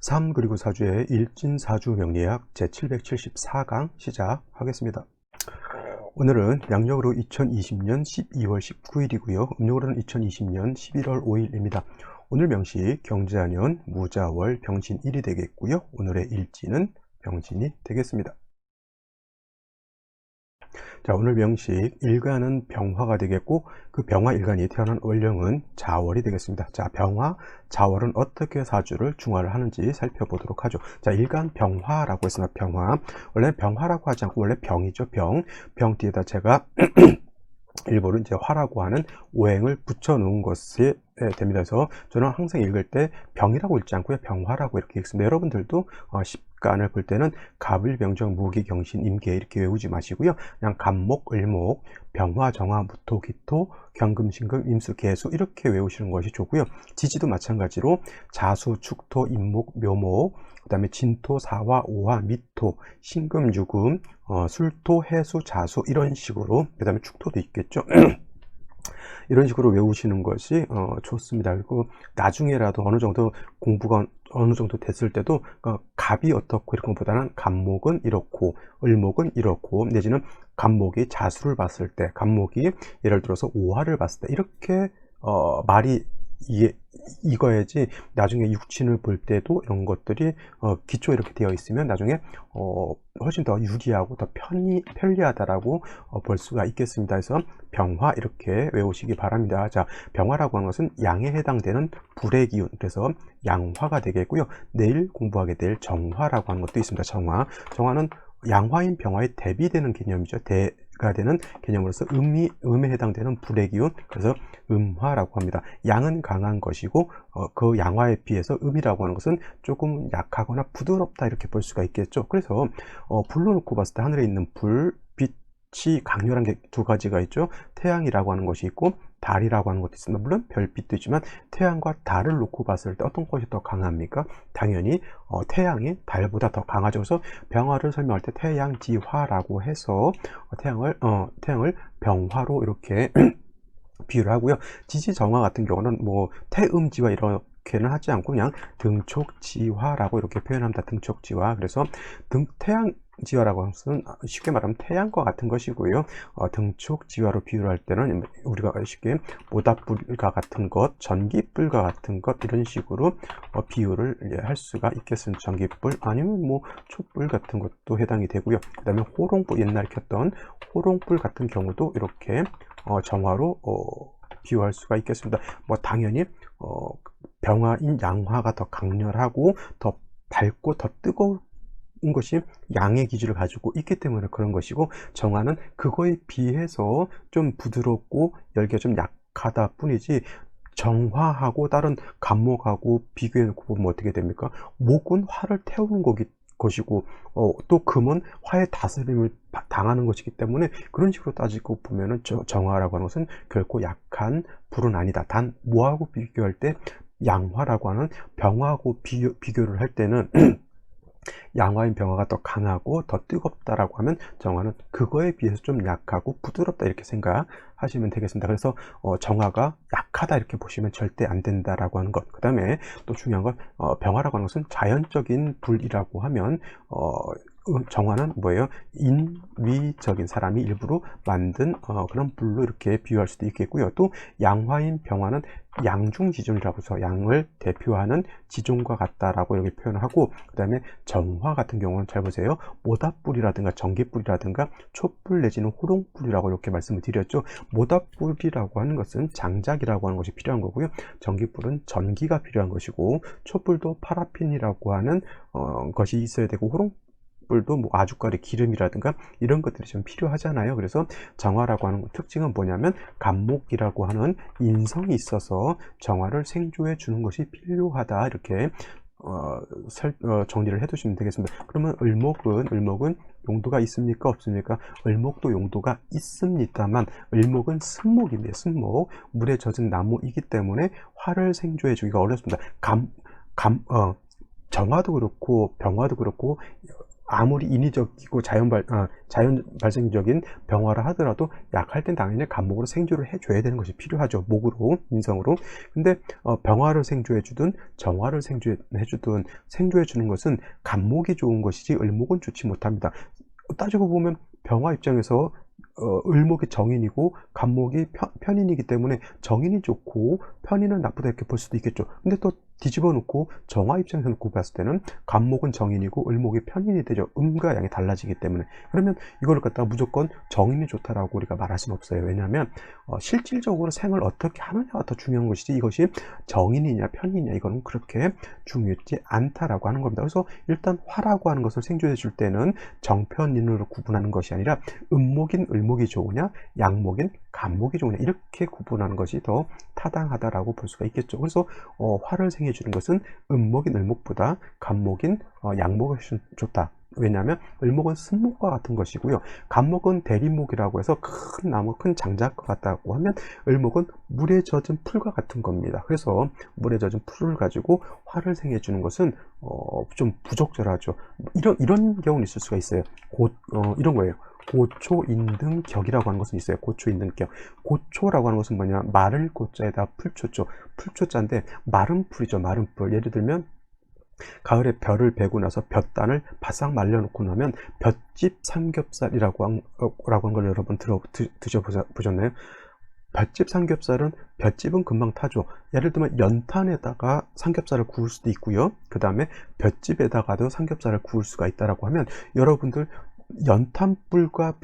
3 그리고 4주의 일진사주 명리학 제774강 시작하겠습니다. 오늘은 양력으로 2020년 12월 19일이고요. 음력으로는 2020년 11월 5일입니다. 오늘 명시 경자년 무자월 병신1이 되겠고요. 오늘의 일진은 병신이 되겠습니다. 자, 오늘 명식 일간은 병화가 되겠고, 그 병화 일간이 태어난 월령은 자월이 되겠습니다. 자, 병화, 자월은 어떻게 사주를 중화를 하는지 살펴보도록 하죠. 자, 일간 병화라고 했습니다. 병화. 원래 병화라고 하지 않고 원래 병이죠. 병 뒤에다 제가 일부러 이제 화라고 하는 오행을 붙여 놓은 것이 됩니다. 그래서 저는 항상 읽을 때 병이라고 읽지 않고요, 병화라고 이렇게 읽습니다. 여러분들도 십간을 볼 때는 갑을, 병정, 무기, 경신, 임계 이렇게 외우지 마시고요, 그냥 갑목, 을목, 병화, 정화, 무토, 기토, 경금, 신금, 임수, 계수 이렇게 외우시는 것이 좋고요. 지지도 마찬가지로 자수, 축토, 임목, 묘목, 그 다음에 진토, 사화, 오화, 미토, 신금, 유금, 술토, 해수, 자수 이런 식으로, 그 다음에 축토도 있겠죠. 이런 식으로 외우시는 것이 좋습니다. 그리고 나중에라도 어느 정도 공부가 어느 정도 됐을 때도 갑이 어떻고 이런 것보다는 갑목은 이렇고 을목은 이렇고, 내지는 갑목이 자수를 봤을 때, 갑목이 예를 들어서 오화를 봤을 때 이렇게 말이 이거야지 나중에 육친을 볼 때도 이런 것들이 기초 이렇게 되어 있으면 나중에 훨씬 더 유리하고 더 편리하다라고 볼 수가 있겠습니다. 그래서 병화 이렇게 외우시기 바랍니다. 자, 병화라고 하는 것은 양에 해당되는 불의 기운, 그래서 양화가 되겠고요. 내일 공부하게 될 정화라고 하는 것도 있습니다. 정화는 양화인 병화에 대비되는 개념이죠. 대가 되는 개념으로서 음에 해당되는 불의 기운, 그래서 음화라고 합니다. 양은 강한 것이고 그 양화에 비해서 음이라고 하는 것은 조금 약하거나 부드럽다 이렇게 볼 수가 있겠죠. 그래서 불로 놓고 봤을 때 하늘에 있는 빛이 강렬한 게 두 가지가 있죠. 태양이라고 하는 것이 있고 달이라고 하는 것도 있습니다. 물론 별빛도 있지만 태양과 달을 놓고 봤을 때 어떤 것이 더 강합니까? 당연히 태양이 달보다 더 강하죠. 그래서 병화를 설명할 때 태양지화라고 해서 태양을 병화로 이렇게 비유를 하고요. 지지정화 같은 경우는 뭐 태음지화 이렇게는 하지 않고 그냥 등촉지화라고 이렇게 표현합니다. 등촉지화. 그래서 태양지화라고 하는 것은 쉽게 말하면 태양과 같은 것이고요. 등촉지화로 비유를 할 때는 우리가 쉽게 모닥불과 같은 것, 전기불과 같은 것 이런 식으로 비유를 할 수가 있겠습니다. 전기불 아니면 뭐 촛불 같은 것도 해당이 되고요. 그 다음에 호롱불, 옛날에 켰던 호롱불 같은 경우도 이렇게 정화로 비유할 수가 있겠습니다. 뭐 당연히 병화인 양화가 더 강렬하고 더 밝고 더 뜨거운 것이 양의 기질을 가지고 있기 때문에 그런 것이고, 정화는 그거에 비해서 좀 부드럽고 열기가 좀 약하다 뿐이지, 정화하고 다른 갑목하고 비교해 놓고 보면 어떻게 됩니까? 목은 화를 태우는 것이고 또 금은 화의 다스림을 당하는 것이기 때문에 그런 식으로 따지고 보면은 정화라고 하는 것은 결코 약한 불은 아니다. 단 뭐하고 비교할 때, 양화라고 하는 병화하고 비교를 할 때는 양화인 병화가 더 강하고 더 뜨겁다라고 하면 정화는 그거에 비해서 좀 약하고 부드럽다 이렇게 생각하시면 되겠습니다. 그래서 정화가 약하다 이렇게 보시면 절대 안 된다라고 하는 것. 그 다음에 또 중요한 건 병화라고 하는 것은 자연적인 불이라고 하면 정화는 뭐예요? 인위적인 사람이 일부러 만든 그런 불로 이렇게 비유할 수도 있겠고요. 또 양화인 병화는 양중지존이라고 해서 양을 대표하는 지존과 같다라고 이렇게 표현을 하고, 그 다음에 정화 같은 경우는 잘 보세요. 모닥불이라든가 전기불이라든가 촛불 내지는 호롱불이라고 이렇게 말씀을 드렸죠. 모닥불이라고 하는 것은 장작이라고 하는 것이 필요한 거고요. 전기불은 전기가 필요한 것이고, 촛불도 파라핀이라고 하는 것이 있어야 되고, 불도 뭐 아주가리 기름이라든가 이런 것들이 좀 필요하잖아요. 그래서 정화라고 하는 특징은 뭐냐면 갑목이라고 하는 인성이 있어서 정화를 생조해 주는 것이 필요하다 이렇게 정리를 해 두시면 되겠습니다. 그러면 을목은 용도가 있습니까? 없습니까? 을목도 용도가 있습니다만 을목은 쓴목입니다. 쓴목, 물에 젖은 나무이기 때문에 화를 생조해 주기가 어렵습니다. 정화도 그렇고 병화도 그렇고 아무리 인위적이고 자연 발생적인 병화라 하더라도 약할 땐 당연히 간목으로 생조를 해줘야 되는 것이 필요하죠. 목으로, 인성으로. 근데 병화를 생조해주든 정화를 생조해주든 생조해주는 것은 간목이 좋은 것이지 을목은 좋지 못합니다. 따지고 보면 병화 입장에서 을목이 정인이고 간목이 편인이기 때문에 정인이 좋고 편인은 나쁘다 이렇게 볼 수도 있겠죠. 근데 또 뒤집어 놓고 정화 입장에서 놓고 봤을 때는 간목은 정인이고 을목이 편인이 되죠. 음과 양이 달라지기 때문에. 그러면 이걸 갖다가 무조건 정인이 좋다라고 우리가 말할 수는 없어요. 왜냐하면 실질적으로 생을 어떻게 하느냐가 더 중요한 것이지 이것이 정인이냐 편인이냐 이거는 그렇게 중요하지 않다라고 하는 겁니다. 그래서 일단 화라고 하는 것을 생조해 줄 때는 정편인으로 구분하는 것이 아니라 음목인 을목이 좋으냐 양목인 간목이 좋으냐 이렇게 구분하는 것이 더 타당하다라고 볼 수가 있겠죠. 그래서 화를 생해 주는 것은 음목인 을목보다 간목인 양목이 훨씬 좋다. 왜냐하면 을목은 승목과 같은 것이고요. 간목은 대리목이라고 해서 큰 나무, 큰 장작과 같다고 하면 을목은 물에 젖은 풀과 같은 겁니다. 그래서 물에 젖은 풀을 가지고 화를 생해 주는 것은 좀 부적절하죠. 이런 경우는 있을 수가 있어요. 이런 거예요. 고초인등격이라고 하는 것은 있어요. 고초인등격. 고초라고 하는 것은 뭐냐? 마를 고자에다 풀초죠. 풀초자인데 마른 풀이죠. 마른 풀. 예를 들면 가을에 벼를 베고 나서 볕단을 바싹 말려놓고 나면 볏짚 삼겹살이라고 한 걸 여러분 드셔보셨나요? 볏짚 삼겹살은 볏짚은 금방 타죠. 예를 들면 연탄에다가 삼겹살을 구울 수도 있고요. 그 다음에 볏짚에다가도 삼겹살을 구울 수가 있다라고 하면 여러분들 연탄불과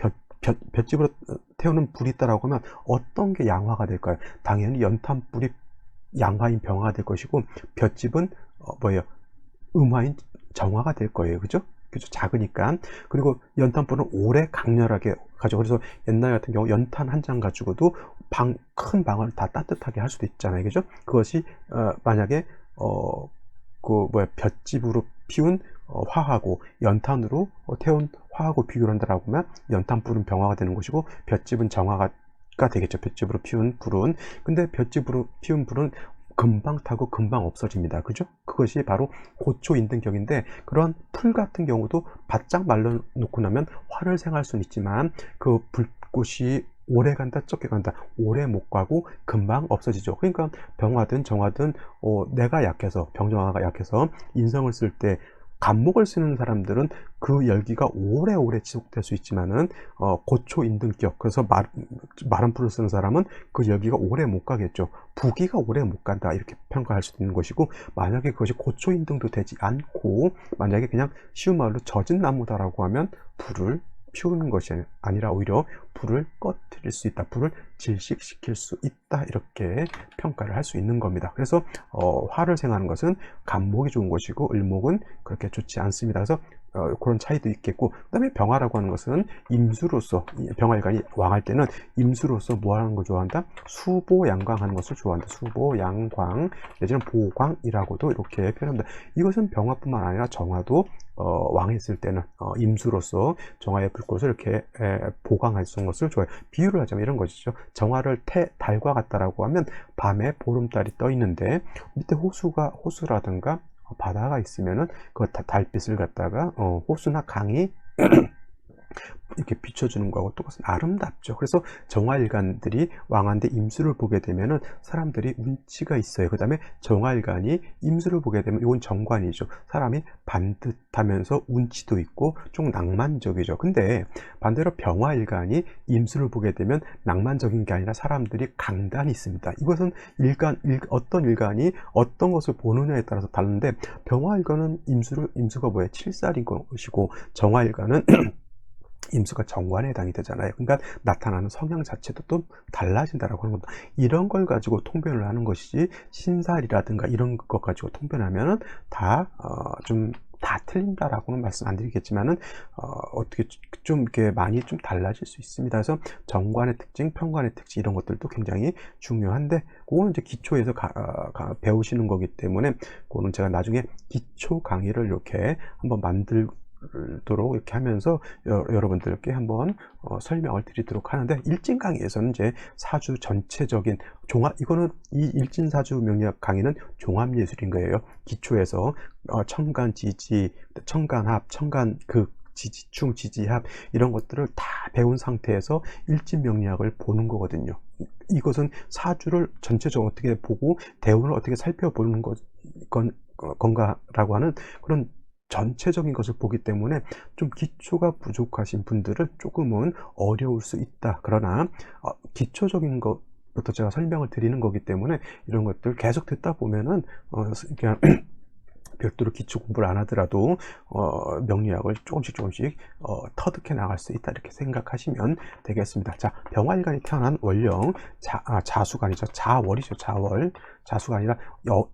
볏짚으로 태우는 불이 있다라고 하면 어떤 게 양화가 될까요? 당연히 연탄불이 양화인 병화가 될 것이고 볏짚은 뭐예요? 음화인 정화가 될 거예요. 그죠? 작으니까. 그리고 연탄불은 오래 강렬하게 가죠. 그래서 옛날 같은 경우 연탄 한 장 가지고도 큰 방을 다 따뜻하게 할 수도 있잖아요. 그죠? 그것이 만약에 볏짚으로 피운 화하고 연탄으로 태운 화하고 비교를 한다라고 하면 연탄불은 병화가 되는 것이고 볏짚은 정화가 되겠죠. 볏짚으로 피운 불은. 근데 볏짚으로 피운 불은 금방 타고 금방 없어집니다. 그죠? 그것이 바로 고초인등격인데 그런 풀 같은 경우도 바짝 말려 놓고 나면 화를 생할 수는 있지만 그 불꽃이 오래 간다 적게 간다 오래 못 가고 금방 없어지죠. 그러니까 병화든 정화든 내가 약해서 병정화가 약해서 인성을 쓸 때 간목을 쓰는 사람들은 그 열기가 오래오래 지속될 수 있지만은 고초인등격 그래서 마른 풀을 쓰는 사람은 그 열기가 오래 못 가겠죠. 부기가 오래 못 간다 이렇게 평가할 수도 있는 것이고 만약에 그것이 고초인등도 되지 않고 만약에 그냥 쉬운 말로 젖은 나무다라고 하면 불을 피우는 것이 아니라 오히려 불을 꺼뜨릴 수 있다. 불을 질식시킬 수 있다. 이렇게 평가를 할 수 있는 겁니다. 그래서 화를 생하는 것은 간목이 좋은 것이고 을목은 그렇게 좋지 않습니다. 그래서 그런 차이도 있겠고 그 다음에 병화라고 하는 것은 임수로서 병화일간이 왕할 때는 임수로서 뭐 하는 걸 좋아한다? 수보양광하는 것을 좋아한다. 수보양광 내지는 보광이라고도 이렇게 표현합니다. 이것은 병화뿐만 아니라 정화도 왕했을 때는 임수로서 정화의 불꽃을 이렇게 보강할 수 있는 것을 좋아해요. 비유를 하자면 이런 것이죠. 정화를 달과 같다라고 하면 밤에 보름달이 떠 있는데 밑에 호수라든가 바다가 있으면은 그 달빛을 갖다가 호수나 강이 이렇게 비춰주는 거하고 똑같은 아름답죠. 그래서 정화일간들이 왕한테 임수를 보게 되면은 사람들이 운치가 있어요. 그 다음에 정화일간이 임수를 보게 되면 이건 정관이죠. 사람이 반듯하면서 운치도 있고 좀 낭만적이죠. 근데 반대로 병화일간이 임수를 보게 되면 낭만적인 게 아니라 사람들이 강단이 있습니다. 이것은 어떤 일간이 어떤 것을 보느냐에 따라서 다른데 병화일간은 임수가 뭐예요? 칠살인 것이고 정화일간은 임수가 정관에 해당이 되잖아요. 그러니까 나타나는 성향 자체도 또 달라진다라고 하는 겁니다. 이런 걸 가지고 통변을 하는 것이지 신살이라든가 이런 것 가지고 통변하면은 다 틀린다라고는 말씀 안 드리겠지만은 어떻게 좀 이렇게 많이 좀 달라질 수 있습니다. 그래서 정관의 특징, 편관의 특징 이런 것들도 굉장히 중요한데 그거는 이제 기초에서 배우시는 거기 때문에 그거는 제가 나중에 기초 강의를 이렇게 한번 만들도록 이렇게 하면서 여러분들께 한번 설명을 드리도록 하는데 일진 강의에서는 이제 사주 전체적인 이거는 이 일진사주 명리학 강의는 종합예술인 거예요. 기초에서 청간지지, 청간합, 청간극 지지충, 지지합 이런 것들을 다 배운 상태에서 일진명리학을 보는 거거든요. 이것은 사주를 전체적으로 어떻게 보고 대운을 어떻게 살펴보는 건가라고 하는 그런 전체적인 것을 보기 때문에 좀 기초가 부족하신 분들은 조금은 어려울 수 있다. 그러나 기초적인 것부터 제가 설명을 드리는 거기 때문에 이런 것들 계속 듣다 보면은 그냥 별도로 기초 공부를 안 하더라도 명리학을 조금씩 터득해 나갈 수 있다, 이렇게 생각하시면 되겠습니다. 자, 병화일간이 태어난 월령, 자수가 아니죠. 자월이죠. 자수가 아니라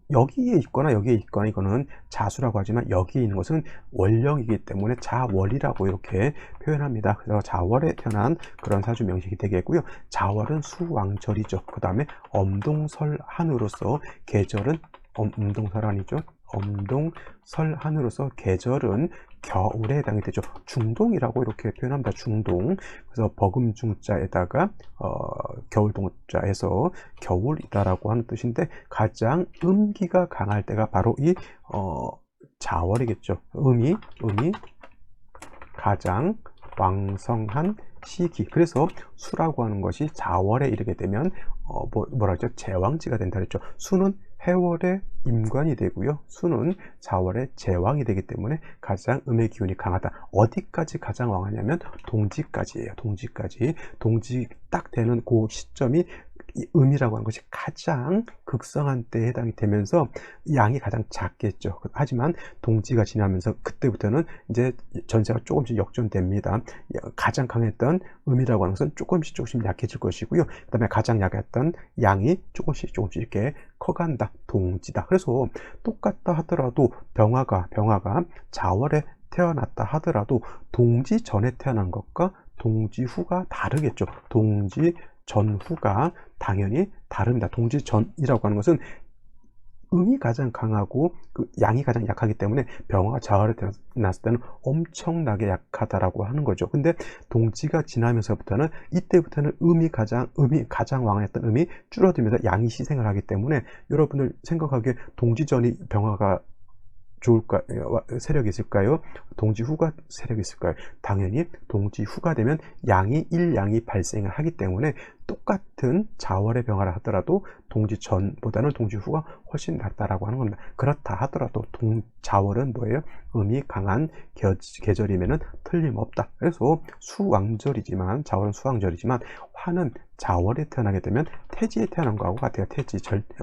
여기에 있거나 여기에 있거나, 이거는 자수라고 하지만 여기에 있는 것은 월령이기 때문에 자월이라고 이렇게 표현합니다. 그래서 자월에 태어난 그런 사주 명식이 되겠고요. 자월은 수왕절이죠. 그 다음에 엄동설한으로서 계절은 엄동설한이죠. 엄동설한으로서 계절은 겨울에 해당이 되죠. 중동이라고 이렇게 표현합니다. 중동. 그래서 버금중자에다가 겨울동자에서 겨울이다라고 하는 뜻인데, 가장 음기가 강할 때가 바로 이 자월이겠죠. 음이 가장 왕성한 시기. 그래서 수라고 하는 것이 자월에 이르게 되면 뭐라 그랬죠? 제왕지가 된다 그랬죠. 수는 해월의 임관이 되고요. 수는 자월의 제왕이 되기 때문에 가장 음의 기운이 강하다. 어디까지 가장 왕하냐면 동지까지예요. 동지 딱 되는 그 시점이 이 음이라고 하는 것이 가장 극성한 때에 해당이 되면서 양이 가장 작겠죠. 하지만 동지가 지나면서 그때부터는 이제 전세가 조금씩 역전됩니다. 가장 강했던 음이라고 하는 것은 조금씩 약해질 것이고요. 그 다음에 가장 약했던 양이 조금씩 이렇게 커간다. 동지다. 그래서 똑같다 하더라도 병화가 자월에 태어났다 하더라도 동지 전에 태어난 것과 동지 후가 다르겠죠. 동지 전후가 당연히 다릅니다. 동지 전이라고 하는 것은 음이 가장 강하고 그 양이 가장 약하기 때문에 병화가 자월에 태어났을 때는 엄청나게 약하다라고 하는 거죠. 근데 동지가 지나면서부터는, 이때부터는 음이 가장 왕했던 음이 줄어들면서 양이 희생을 하기 때문에, 여러분들 생각하기에 동지전이 병화가 세력이 있을까요? 동지 후가 세력이 있을까요? 당연히 동지 후가 되면 일양이 발생을 하기 때문에 똑같은 자월의 병화라 하더라도 동지 전보다는 동지 후가 훨씬 낫다라고 하는 겁니다. 그렇다 하더라도 자월은 뭐예요? 음이 강한 계절이면은 틀림없다. 그래서 자월은 수왕절이지만 화는 자월에 태어나게 되면 태지에 태어난 거하고 같아요.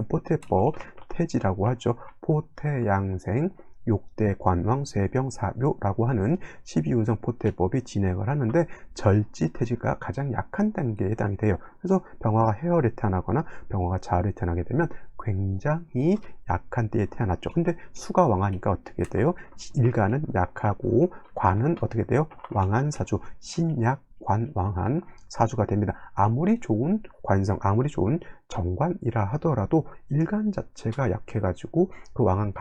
포태법, 태지라고 하죠. 포태양생, 욕대, 관왕, 쇠병, 사묘라고 하는 12운성 포태법이 진행을 하는데, 절지, 태지가 가장 약한 단계에 해당이 돼요. 그래서 병화가 해월에 태어나거나 병화가 자월에 태어나게 되면 굉장히 약한 때에 태어났죠. 근데 수가 왕하니까 어떻게 돼요? 일간은 약하고 관은 어떻게 돼요? 왕한 사주, 신약, 관왕한 사주가 됩니다. 아무리 좋은 관성, 아무리 좋은 정관이라 하더라도 일간 자체가 약해가지고 그 왕한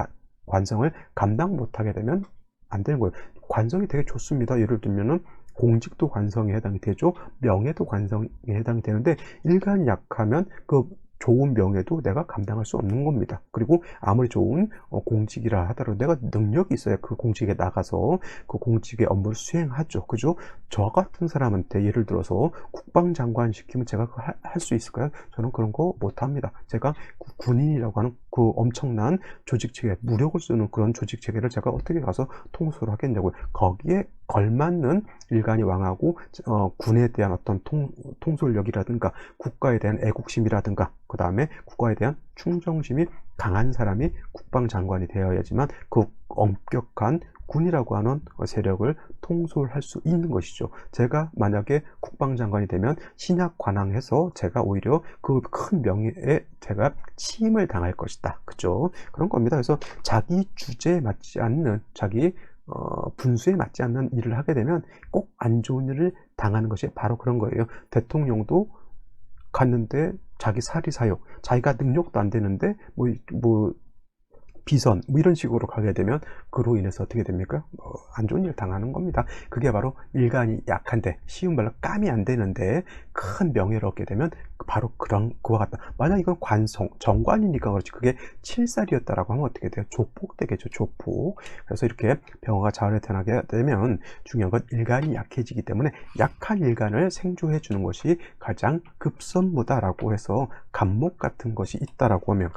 관성을 감당 못하게 되면 안 되는 거예요. 관성이 되게 좋습니다. 예를 들면은 공직도 관성에 해당이 되죠. 명예도 관성에 해당이 되는데, 일간이 약하면 그 좋은 명예도 내가 감당할 수 없는 겁니다. 그리고 아무리 좋은 공직이라 하더라도 내가 능력이 있어야 그 공직에 나가서 그 공직의 업무를 수행하죠. 그죠? 저 같은 사람한테 예를 들어서 국방장관 시키면 제가 할 수 있을까요? 저는 그런 거 못합니다. 제가 군인이라고 하는 그 엄청난 조직체계, 무력을 쓰는 그런 조직체계를 제가 어떻게 가서 통솔을 하겠냐고요. 거기에 걸맞는 일간이 왕하고 군에 대한 어떤 통솔력이라든가 국가에 대한 애국심이라든가 그 다음에 국가에 대한 충정심이 강한 사람이 국방장관이 되어야지만 그 엄격한 군이라고 하는 세력을 통솔할 수 있는 것이죠. 제가 만약에 국방장관이 되면 신약 관항해서 제가 오히려 그 큰 명예에 제가 침을 당할 것이다. 그죠? 그런 겁니다. 그래서 자기 주제에 맞지 않는, 자기 분수에 맞지 않는 일을 하게 되면 꼭 안 좋은 일을 당하는 것이 바로 그런 거예요. 대통령도 갔는데 자기 사리사욕, 자기가 능력도 안 되는데 뭐 비선 뭐 이런 식으로 가게 되면 그로 인해서 어떻게 됩니까? 안 좋은 일 당하는 겁니다. 그게 바로 일간이 약한데 쉬운 말로 감이 안 되는데 큰 명예를 얻게 되면 바로 그런 그와 같다. 만약 이건 정관이니까 그렇지 그게 칠살이었다라고 하면 어떻게 돼요? 조폭 되겠죠. 조폭. 그래서 이렇게 병화가 자월에 태어나게 되면 중요한 건 일간이 약해지기 때문에 약한 일간을 생조해 주는 것이 가장 급선무다라고 해서 간목 같은 것이 있다라고 하면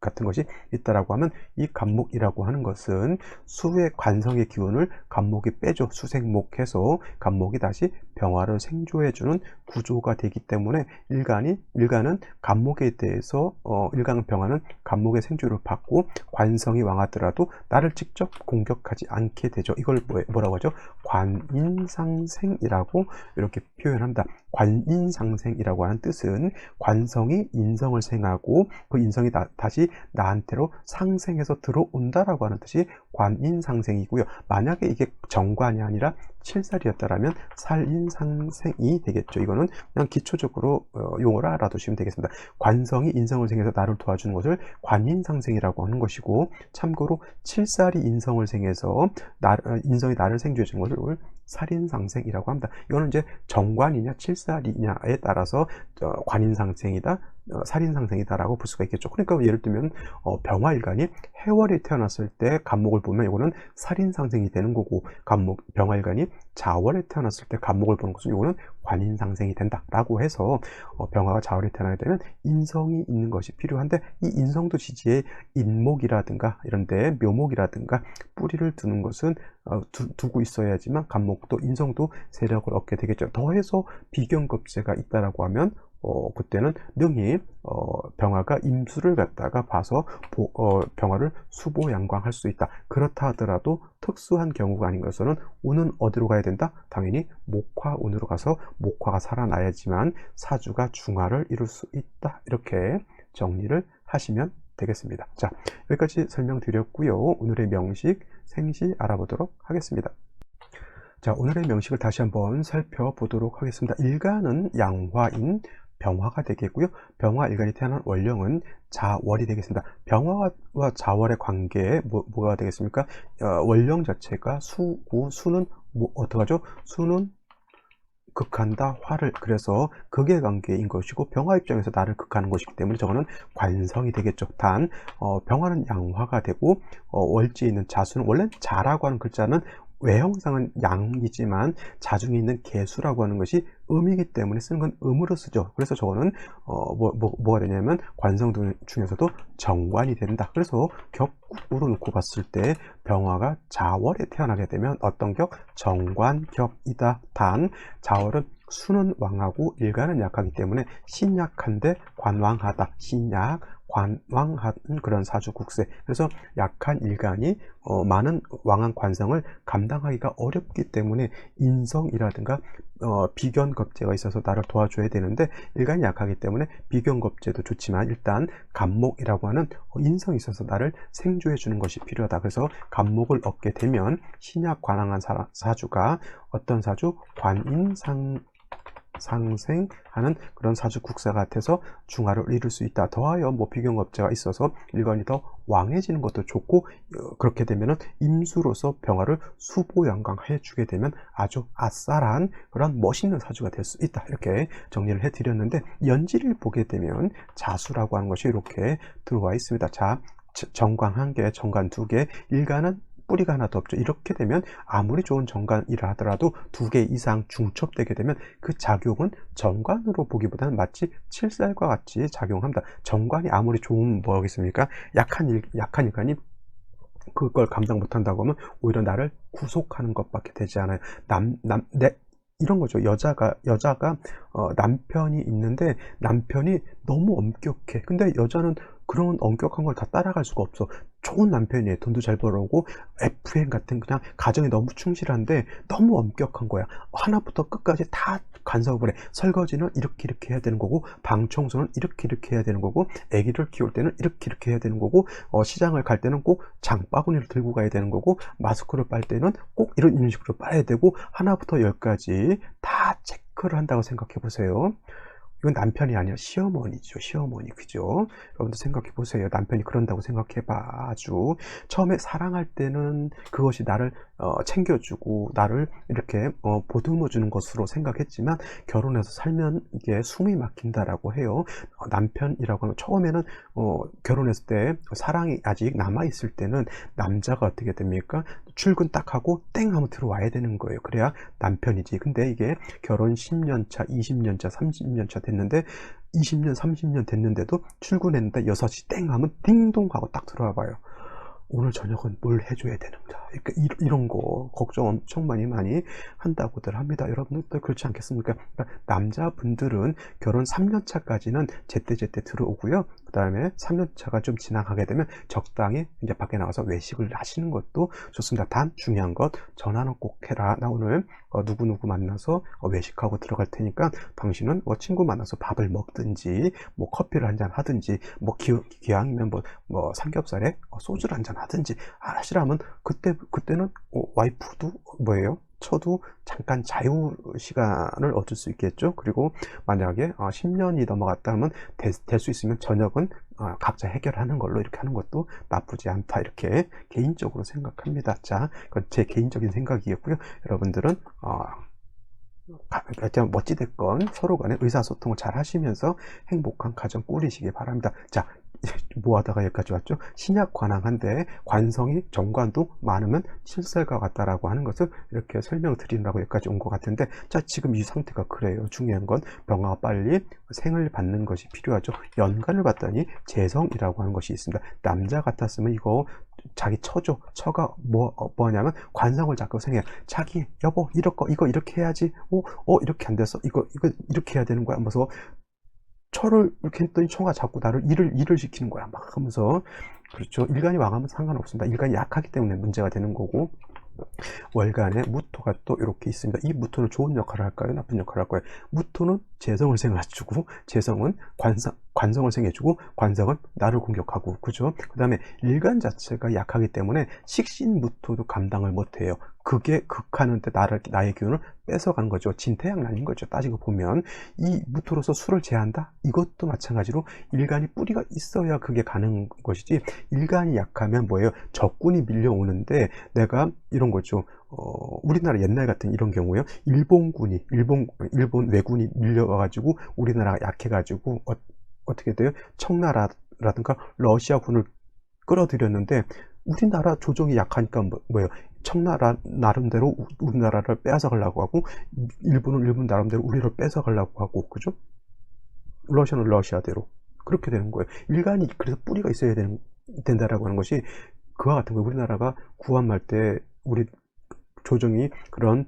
같은 것이 있다라고 하면 이 간목이라고 하는 것은 수의 관성의 기운을 간목이 빼줘 수생목해서 간목이 다시 병화를 생조해주는 구조가 되기 때문에 일간은 간목에 대해서 일간 병화는 간목의 생조를 받고 관성이 왕하더라도 나를 직접 공격하지 않게 되죠. 이걸 뭐라고 하죠? 관인상생이라고 이렇게 표현합니다. 관인상생이라고 하는 뜻은 관성이 인성을 생하고 그 인성이 다시 나한테로 상생해서 들어온다라고 하는 뜻이 관인상생이고요. 만약에 이게 정관이 아니라 칠살이었다라면 살인상생이 되겠죠. 이거는 그냥 기초적으로 용어를 알아두시면 되겠습니다. 관성이 인성을 생해서 나를 도와주는 것을 관인상생이라고 하는 것이고, 참고로 칠살이 인성을 생해서 인성이 나를 생주해 주는 것을 살인상생이라고 합니다. 이거는 이제 정관이냐 칠살이냐에 따라서 관인상생이다, 살인상생이다라고 볼 수가 있겠죠. 그러니까 예를 들면 병화일간이 해월에 태어났을 때 간목을 보면 이거는 살인상생이 되는 거고, 병화일간이 자월에 태어났을 때 간목을 보는 것은 이거는 관인상생이 된다라고 해서 병화가 자월에 태어나게 되면 인성이 있는 것이 필요한데, 이 인성도 지지에 인목이라든가 이런데 묘목이라든가 뿌리를 두는 것은 두고 있어야지만 간목도 인성도 세력을 얻게 되겠죠. 더해서 비견겁제가 있다라고 하면 그때는 능히 병화가 임수를 갖다가 봐서 병화를 수보양광할 수 있다. 그렇다 하더라도 특수한 경우가 아닌 것은 운은 어디로 가야 된다? 당연히 목화운으로 가서 목화가 살아나야지만 사주가 중화를 이룰 수 있다. 이렇게 정리를 하시면 되겠습니다. 자, 여기까지 설명드렸고요. 오늘의 명식, 생시 알아보도록 하겠습니다. 자, 오늘의 명식을 다시 한번 살펴보도록 하겠습니다. 일간은 양화인 병화가 되겠고요. 병화 일간이 태어난 월령은 자월이 되겠습니다. 병화와 자월의 관계에 뭐가 되겠습니까? 월령 자체가 수고, 수는 어떻게 하죠? 수는 극한다 화를, 그래서 극의 관계인 것이고 병화 입장에서 나를 극하는 것이기 때문에 저거는 관성이 되겠죠. 단 병화는 양화가 되고 월지에 있는 자수는, 원래 자라고 하는 글자는 외형상은 양이지만 자중에 있는 개수라고 하는 것이 음이기 때문에 쓰는 건 음으로 쓰죠. 그래서 저거는 뭐가 되냐면 관성 중에서도 정관이 된다. 그래서 격국으로 놓고 봤을 때 병화가 자월에 태어나게 되면 어떤 격? 정관격이다. 단 자월은 수는 왕하고 일간은 약하기 때문에 신약한데 관왕하다. 신약 관왕한 그런 사주국세. 그래서 약한 일간이 많은 왕한 관성을 감당하기가 어렵기 때문에 인성이라든가 비견겁제가 있어서 나를 도와줘야 되는데, 일간이 약하기 때문에 비견겁제도 좋지만 일단 간목이라고 하는 인성이 있어서 나를 생조해 주는 것이 필요하다. 그래서 간목을 얻게 되면 신약 관왕한 사주가 어떤 사주? 상생하는 그런 사주 국사 같아서 중화를 이룰 수 있다. 더하여 비견겁제가 있어서 일간이 더 왕해지는 것도 좋고, 그렇게 되면은 임수로서 병화를 수보양광해 주게 되면 아주 아싸란 그런 멋있는 사주가 될 수 있다. 이렇게 정리를 해 드렸는데, 연지를 보게 되면 자수라고 하는 것이 이렇게 들어와 있습니다. 자, 정관 1개, 정관 2개, 일간은 뿌리가 하나도 없죠. 이렇게 되면 아무리 좋은 정관이라 하더라도 2개 이상 중첩되게 되면 그 작용은 정관으로 보기보다는 마치 칠살과 같이 작용합니다. 정관이 아무리 좋은 뭐겠습니까? 약한 일간이 그걸 감당 못한다고 하면 오히려 나를 구속하는 것밖에 되지 않아요. 이런 거죠. 여자가 남편이 있는데 남편이 너무 엄격해. 근데 여자는 그런 엄격한 걸 다 따라갈 수가 없어. 좋은 남편이에요. 돈도 잘 벌어오고 FM 같은 그냥 가정에 너무 충실한데 너무 엄격한 거야. 하나부터 끝까지 다 간섭을 해. 설거지는 이렇게 해야 되는 거고, 방 청소는 이렇게 해야 되는 거고, 아기를 키울 때는 이렇게 해야 되는 거고, 시장을 갈 때는 꼭 장바구니를 들고 가야 되는 거고, 마스크를 빨 때는 꼭 이런 식으로 빨아야 되고, 하나부터 10까지 다 체크를 한다고 생각해 보세요. 이건 남편이 아니라 시어머니죠. 시어머니. 그죠? 여러분들 생각해 보세요. 남편이 그런다고 생각해 봐. 아주 처음에 사랑할 때는 그것이 나를 챙겨주고 나를 이렇게 보듬어 주는 것으로 생각했지만 결혼해서 살면 이게 숨이 막힌다라고 해요. 남편이라고 하면 처음에는 결혼했을 때 사랑이 아직 남아 있을 때는 남자가 어떻게 됩니까? 출근 딱 하고 땡 하면 들어와야 되는 거예요. 그래야 남편이지. 근데 이게 결혼 10년 차, 20년 차, 30년 차 됐는데 20년, 30년 됐는데도 출근했는데 6시 땡 하면 띵동 하고 딱 들어와 봐요. 오늘 저녁은 뭘 해줘야 되는가. 그러니까 이런 거 걱정 엄청 많이 한다고들 합니다. 여러분들 그렇지 않겠습니까? 그러니까 남자분들은 결혼 3년 차까지는 제때제때 들어오고요. 그 다음에 3년 차가 좀 지나가게 되면 적당히 이제 밖에 나가서 외식을 하시는 것도 좋습니다. 단 중요한 것 전화는 꼭 해라. 나 오늘 누구누구 만나서 외식하고 들어갈 테니까 당신은 뭐 친구 만나서 밥을 먹든지 뭐 커피를 한잔 하든지 뭐 기왕이면 뭐 삼겹살에 소주를 한잔 하든지 하시라면 그때는 와이프도 뭐예요? 저도 잠깐 자유 시간을 얻을 수 있겠죠. 그리고 만약에 10년이 넘어갔다 하면 될 수 있으면 저녁은 각자 해결하는 걸로 이렇게 하는 것도 나쁘지 않다. 이렇게 개인적으로 생각합니다. 자, 그건 제 개인적인 생각이었고요. 여러분들은 어찌됐건 서로 간에 의사소통을 잘 하시면서 행복한 가정 꾸리시기 바랍니다. 자, 뭐 하다가 여기까지 왔죠? 신약 관항한데 관성이 정관도 많으면 칠살과 같다라고 하는 것을 이렇게 설명드리느라고 여기까지 온 것 같은데, 자, 지금 이 상태가 그래요. 중요한 건 병화가 빨리 생을 받는 것이 필요하죠. 연간을 봤더니 재성이라고 하는 것이 있습니다. 남자 같았으면 이거 자기 처가 뭐냐면 관성을 잡고 생해요. 자기 여보 이거 이렇게 해야지. 이렇게 안 돼서 이거 이렇게 해야 되는 거야 하면서 처를 이렇게 했더니 처가 자꾸 나를 일을 시키는 거야 막 하면서. 그렇죠. 일간이 왕하면 상관없습니다. 일간이 약하기 때문에 문제가 되는 거고, 월간에 무토가 또 이렇게 있습니다. 이 무토는 좋은 역할을 할까요? 나쁜 역할을 할까요? 무토는 재성을 생해주고, 재성은 관성을 생해주고, 관성은 나를 공격하고, 그죠? 그 다음에 일간 자체가 약하기 때문에 식신무토도 감당을 못해요. 그게 극하는데 나의 기운을 뺏어가는 거죠. 진퇴양난인 거죠. 따지고 보면 이 무토로서 술을 제한다? 이것도 마찬가지로 일간이 뿌리가 있어야 그게 가는 것이지, 일간이 약하면 뭐예요? 적군이 밀려오는데 내가 이런 거죠. 우리나라 옛날 같은 이런 경우에요. 일본 왜군이 밀려와가지고 우리나라가 약해가지고 어떻게 돼요? 청나라라든가 러시아군을 끌어들였는데 우리나라 조정이 약하니까 뭐예요? 청나라 나름대로 우리나라를 빼앗아가려고 하고, 일본은 일본 나름대로 우리를 뺏어가려고 하고, 그죠? 러시아는 러시아대로 그렇게 되는 거예요. 일간이 그래서 뿌리가 있어야 된다라고 하는 것이 그와 같은 거예요. 우리나라가 구한말 때 우리 조정이 그런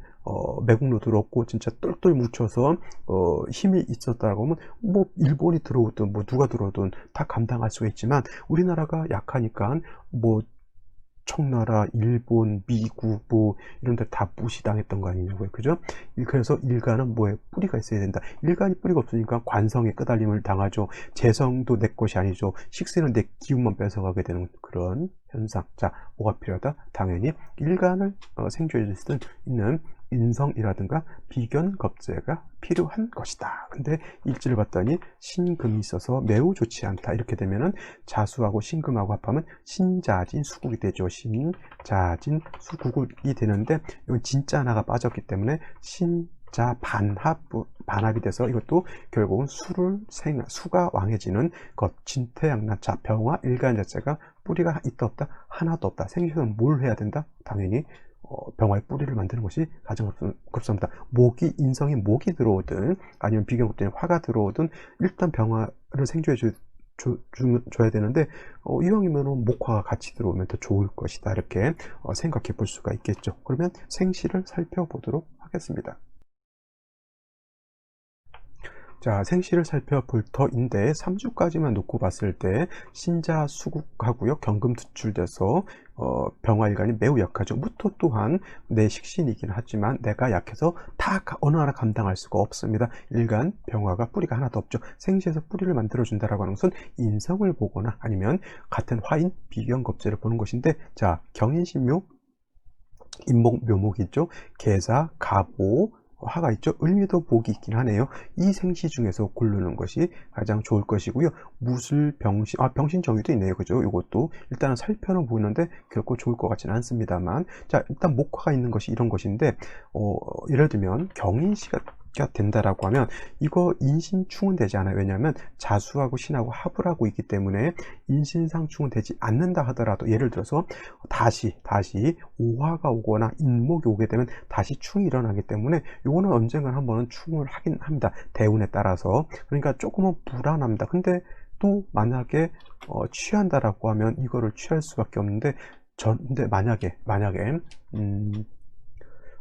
매국노들 없고 진짜 똘똘 뭉쳐서 힘이 있었다라고 하면 뭐 일본이 들어오든 뭐 누가 들어오든 다 감당할 수가 있지만, 우리나라가 약하니까 뭐 청나라, 일본, 미국 뭐 이런 데 다 무시당했던 거 아니냐고요. 그죠? 그래서 일간은 뭐에 뿌리가 있어야 된다. 일간이 뿌리가 없으니까 관성에 끄달림을 당하죠. 재성도 내 것이 아니죠. 식세는 내 기운만 뺏어가게 되는 그런 현상. 자, 뭐가 필요하다? 당연히 일간을 생존해 줄 수 있는 인성이라든가 비견겁재가 필요한 것이다. 근데 일지를 봤더니 신금이 있어서 매우 좋지 않다. 이렇게 되면은 자수하고 신금하고 합하면 신자진 수국이 되죠. 신자진 수국이 되는데 이건 진짜 하나가 빠졌기 때문에 신자 반합이 돼서 이것도 결국은 수가 왕해지는 것. 진퇴양난자, 병화 일간 자체가 뿌리가 있다 없다? 하나도 없다. 생기면 뭘 해야 된다? 당연히 병화의 뿌리를 만드는 것이 가장 급선무다. 인성이 목이 들어오든 아니면 비경급된 화가 들어오든 일단 병화를 생존해 줘야 되는데, 이왕이면 목화가 같이 들어오면 더 좋을 것이다. 이렇게 생각해 볼 수가 있겠죠. 그러면 생시를 살펴보도록 하겠습니다. 자, 생시를 살펴볼 터인데 3주까지만 놓고 봤을 때 신자 수국하고요, 경금 투출돼서 병화일간이 매우 약하죠. 무토 또한 내 식신이긴 하지만 내가 약해서 다 어느 하나 감당할 수가 없습니다. 일간 병화가 뿌리가 하나도 없죠. 생시에서 뿌리를 만들어 준다라고 하는 것은 인성을 보거나 아니면 같은 화인 비견겁재를 보는 것인데, 자, 경인신묘 인목 묘목이 있죠. 계사, 갑오, 화가 있죠. 을미도 복이 있긴 하네요. 이 생시 중에서 고르는 것이 가장 좋을 것이고요. 무술, 병신, 병신 정의도 있네요. 그죠? 이것도 일단은 살펴는 보이는데 결코 좋을 것 같지는 않습니다만, 자, 일단 목화가 있는 것이 이런 것인데, 예를 들면 경인시가 된다라고 하면 이거 인신충은 되지 않아요. 왜냐하면 자수하고 신하고 합을 하고 있기 때문에 인신상충은 되지 않는다 하더라도, 예를 들어서 다시 오화가 오거나 인목이 오게 되면 다시 충이 일어나기 때문에 요거는 언젠가 한 번은 충을 하긴 합니다. 대운에 따라서. 그러니까 조금은 불안합니다. 근데 또 만약에 취한다라고 하면 이거를 취할 수밖에 없는데, 근데 만약에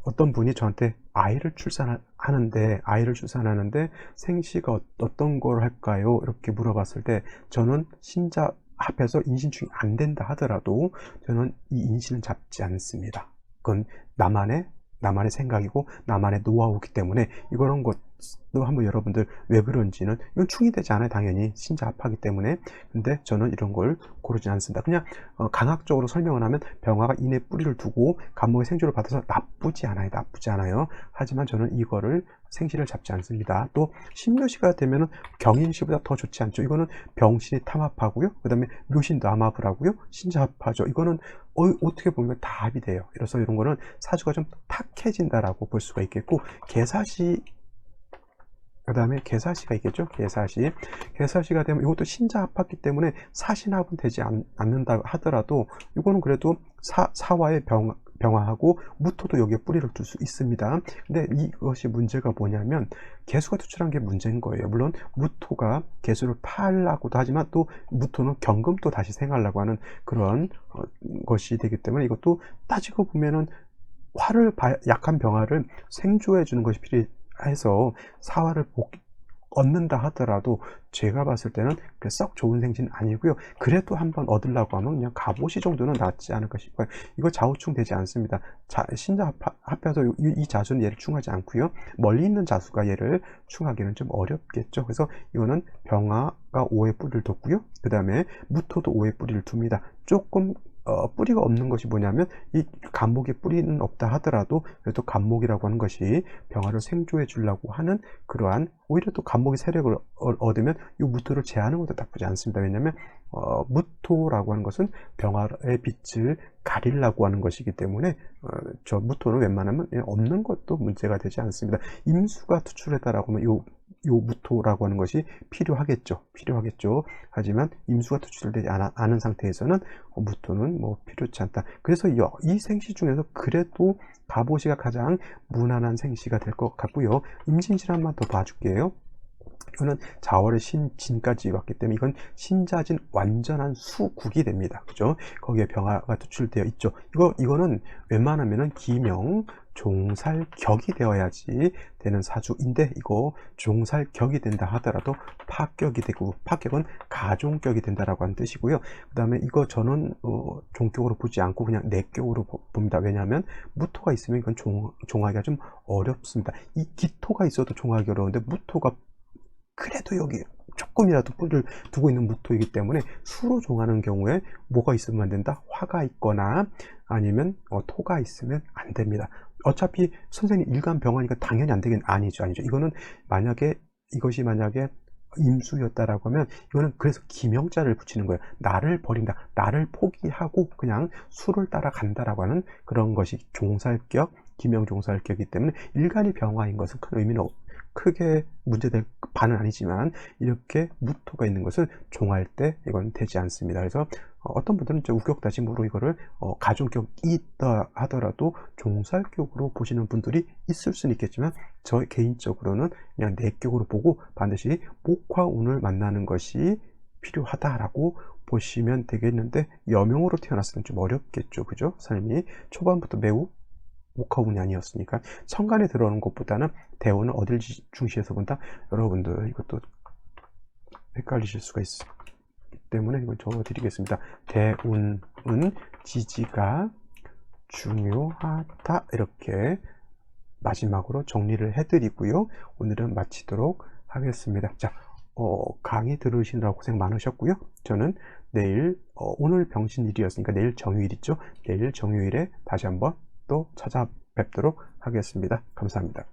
어떤 분이 저한테 아이를 출산하는데 생시가 어떤 걸 할까요? 이렇게 물어봤을 때, 저는 신자 합해서 인신충이 안 된다 하더라도 저는 이 인신을 잡지 않습니다. 그건 나만의 생각이고 나만의 노하우이기 때문에, 이런 것도 한번 여러분들 왜 그런지는, 이건 충이 되지 않아요. 당연히 신자 합하기 때문에. 근데 저는 이런 걸 고르지 않습니다. 그냥 강학적으로 설명을 하면 병화가 인의 뿌리를 두고 간목의 생주를 받아서 나쁘지 않아요. 하지만 저는 이거를 생시를 잡지 않습니다. 또 신묘시가 되면은 경인시보다 더 좋지 않죠. 이거는 병신이 탐합하고요, 그 다음에 묘신도 암합을 하고요, 신자합하죠. 이거는 어떻게 보면 다 합이 돼요. 그래서 이런 거는 사주가 좀 탁해진다라고 볼 수가 있겠고, 개사시, 그 다음에 개사시가 있겠죠. 개사시가 되면 이것도 신자 합했기 때문에 사신합은 되지 않는다 하더라도, 이거는 그래도 사화의 병화하고 무토도 여기에 뿌리를 둘 수 있습니다. 근데 이것이 문제가 뭐냐면 개수가 투출한 게 문제인 거예요. 물론 무토가 개수를 파려고도 하지만 또 무토는 경금도 다시 생하려고 하는 그런 것이 되기 때문에, 이것도 따지고 보면은 약한 병화를 생조해 주는 것이 필요해서 사화를 얻는다 하더라도 제가 봤을 때는 썩 좋은 생신은 아니고요. 그래도 한번 얻으려고 하면 그냥 갑오시 정도는 낫지 않을까 싶어요. 이거 좌우충 되지 않습니다. 신자 합해서 이 자수는 얘를 충하지 않고요. 멀리 있는 자수가 얘를 충하기는 좀 어렵겠죠. 그래서 이거는 병화가 5의 뿌리를 뒀고요. 그 다음에 무토도 5의 뿌리를 둡니다. 조금 뿌리가 없는 것이 뭐냐면, 이 간목에 뿌리는 없다 하더라도 그래도 간목이라고 하는 것이 병화를 생조해 주려고 하는 그러한, 오히려 또 간목의 세력을 얻으면 이 무토를 제하는 것도 나쁘지 않습니다. 왜냐하면 무토라고 하는 것은 병화의 빛을 가리려고 하는 것이기 때문에 저 무토는 웬만하면 없는 것도 문제가 되지 않습니다. 임수가 투출했다라고 하면 요 무토라고 하는 것이 필요하겠죠. 하지만 임수가 투출되지 않은 상태에서는 무토는 뭐 필요치 않다. 그래서 이 생시 중에서 그래도 갑오시가 가장 무난한 생시가 될 것 같고요. 임진실 한번 더 봐줄게요. 이거는 자월의 진까지 왔기 때문에 이건 신자진 완전한 수국이 됩니다. 그죠? 거기에 병화가 투출되어 있죠. 이거는 웬만하면은 기명, 종살격이 되어야지 되는 사주인데, 이거 종살격이 된다 하더라도 파격이 되고, 파격은 가종격이 된다라고 하는 뜻이고요. 그 다음에 이거 저는 종격으로 보지 않고 그냥 내격으로 봅니다. 왜냐하면 무토가 있으면 이건 종하기가 좀 어렵습니다. 이 기토가 있어도 종하기 어려운데, 무토가 그래도 여기 조금이라도 뿌리를 두고 있는 무토이기 때문에 수로 종하는 경우에 뭐가 있으면 안 된다? 화가 있거나 아니면 토가 있으면 안 됩니다. 어차피 선생님 일간병화니까 당연히 안 되긴, 아니죠. 이거는 이것이 만약에 임수였다라고 하면, 이거는 그래서 기명자를 붙이는 거예요. 나를 버린다, 나를 포기하고 그냥 수를 따라간다라고 하는 그런 것이 종살격, 기명종살격이기 때문에 일간이 병화인 것은 큰 의미는 크게 문제될 바는 아니지만, 이렇게 무토가 있는 것은 종할 때 이건 되지 않습니다. 그래서 어떤 분들은 우격다짐으로 이거를 가종격이 있다 하더라도 종살격으로 보시는 분들이 있을 수는 있겠지만, 저 개인적으로는 그냥 내격으로 보고 반드시 목화운을 만나는 것이 필요하다라고 보시면 되겠는데, 여명으로 태어났으면 좀 어렵겠죠. 그죠? 삶이 초반부터 매우 목화운이 아니었으니까 천간에 들어오는 것보다는 대운은 어딜 중시해서 본다? 여러분들 이것도 헷갈리실 수가 있기 때문에 이건 적어드리겠습니다. 대운은 지지가 중요하다, 이렇게 마지막으로 정리를 해드리고요. 오늘은 마치도록 하겠습니다. 자, 강의 들으시느라 고생 많으셨고요. 저는 내일, 오늘 병신일이었으니까 내일 정유일이죠. 내일 정유일에 다시 한번 또 찾아뵙도록 하겠습니다. 감사합니다.